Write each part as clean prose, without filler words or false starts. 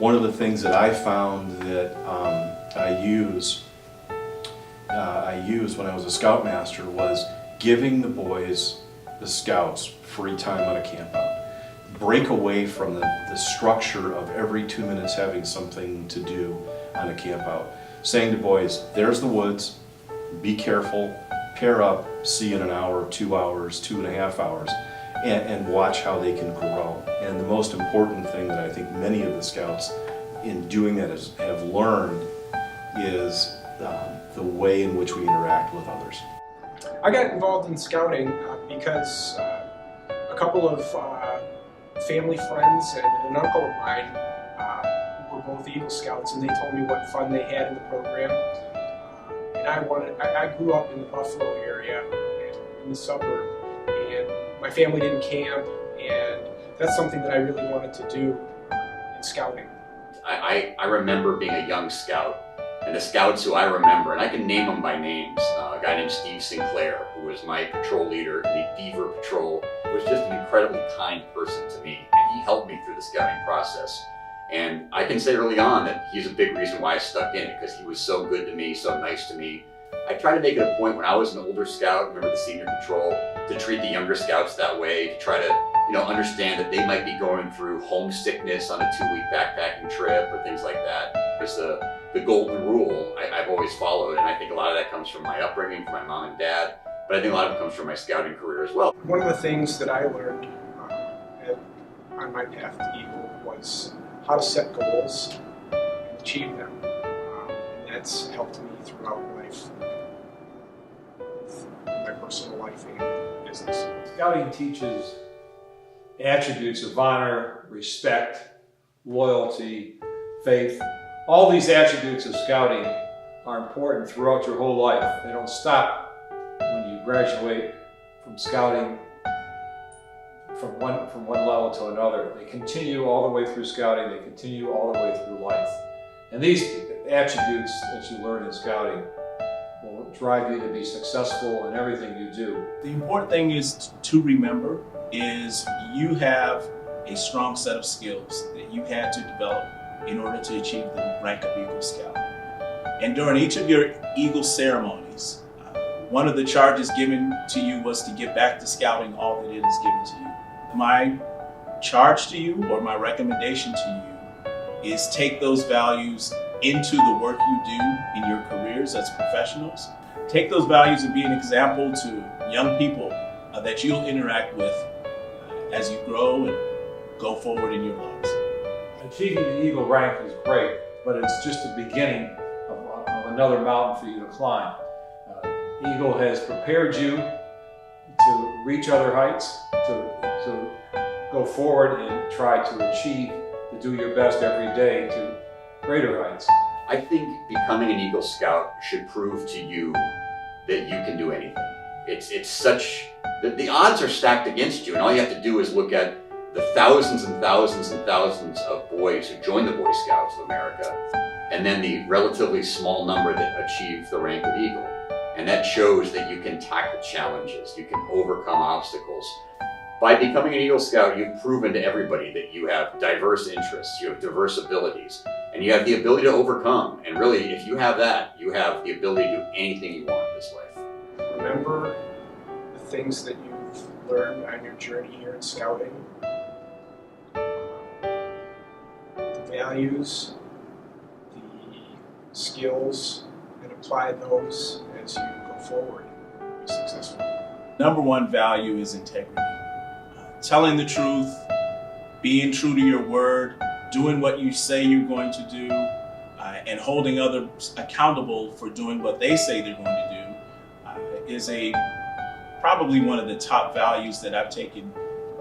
One of the things that I found that I used when I was a scoutmaster was giving the boys, the scouts, free time on a camp out. Break away from the structure of every 2 minutes having something to do on a camp out. Saying to boys, there's the woods, be careful, pair up, see you in an hour, 2 hours, 2.5 hours, and watch how they can grow. And the most important thing that I think many of the scouts in doing that have learned is the way in which we interact with others. I got involved in scouting because a couple of family friends and an uncle of mine were both Eagle Scouts, and they told me what fun they had in the program. And I grew up in the Buffalo area, in the suburb, and my family didn't camp, and that's something that I really wanted to do in scouting. I remember being a young scout, and the scouts who I remember, and I can name them by names, a guy named Steve Sinclair, who was my patrol leader in the Beaver Patrol, was just an incredibly kind person to me, and he helped me through the scouting process. And I can say early on that he's a big reason why I stuck in it, because he was so good to me, so nice to me. I tried to make it a point when I was an older scout, remember the senior patrol, to treat the younger scouts that way, to try to understand that they might be going through homesickness on a 2-week backpacking trip or things like that. It's the golden rule I've always followed, and I think a lot of that comes from my upbringing, from my mom and dad, but I think a lot of it comes from my scouting career as well. One of the things that I learned on my path to Eagle was how to set goals and achieve them, and that's helped me throughout life, my personal life and business. Scouting teaches attributes of honor, respect, loyalty, faith. All these attributes of scouting are important throughout your whole life. They don't stop when you graduate from scouting from one level to another. They continue all the way through scouting. They continue all the way through life. And these attributes that you learn in scouting will drive you to be successful in everything you do. The important thing is to remember is you have a strong set of skills that you had to develop in order to achieve the rank of Eagle Scout. And during each of your Eagle ceremonies, one of the charges given to you was to give back to scouting all that it is given to you. My charge to you, or my recommendation to you, is take those values into the work you do in your careers as professionals. Take those values and be an example to young people that you'll interact with as you grow and go forward in your lives. Achieving the Eagle rank is great, but it's just the beginning of another mountain for you to climb. Eagle has prepared you to reach other heights, to go forward and try to achieve, to do your best every day to greater heights. I think becoming an Eagle Scout should prove to you that you can do anything. It's such, the odds are stacked against you, and all you have to do is look at the thousands and thousands and thousands of boys who join the Boy Scouts of America, and then the relatively small number that achieve the rank of Eagle. And that shows that you can tackle challenges, you can overcome obstacles. By becoming an Eagle Scout, you've proven to everybody that you have diverse interests, you have diverse abilities, and you have the ability to overcome. And really, if you have that, you have the ability to do anything you want in this life. Remember the things that you've learned on your journey here in scouting, the values, the skills, and apply those as you go forward and be successful. Number one value is integrity. Telling the truth, being true to your word, doing what you say you're going to do, and holding others accountable for doing what they say they're going to do is probably one of the top values that I've taken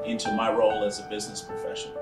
into my role as a business professional.